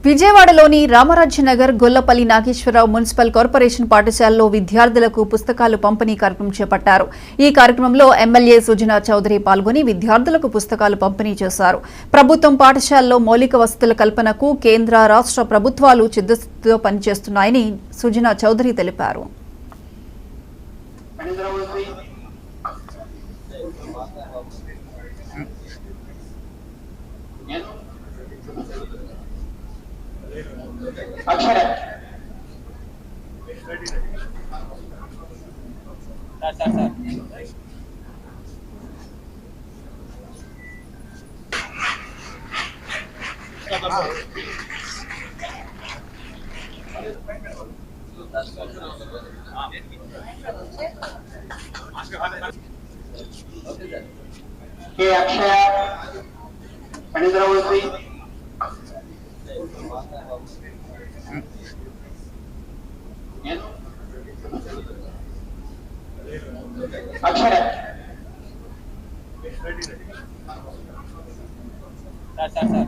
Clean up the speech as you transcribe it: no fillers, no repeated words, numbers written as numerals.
విజయవాడలోని రామరాజ్యనగర్ Gollapalli Nageswararao municipal corporation పాఠశాలలో విద్యార్థులకు పుస్తకాలు పంపిణీ కార్యక్రమం చేపట్టారు। ఈ కార్యక్రమంలో ఎమ్మెల్యే సుజనా చౌదరి పాల్గొని విద్యార్థులకు పుస్తకాలు పంపిణీ చేశారు। ప్రభుత్వం పాఠశాలలో మౌలిక వసతుల కల్పనకు కేంద్ర రాష్ట్ర ప్రభుత్వాలు చిత్తశుద్ధితో పనిచేస్తున్నాయని సుజనా చౌదరి తెలిపారు। अक्षर के अक्षय पंडित अक्षर सर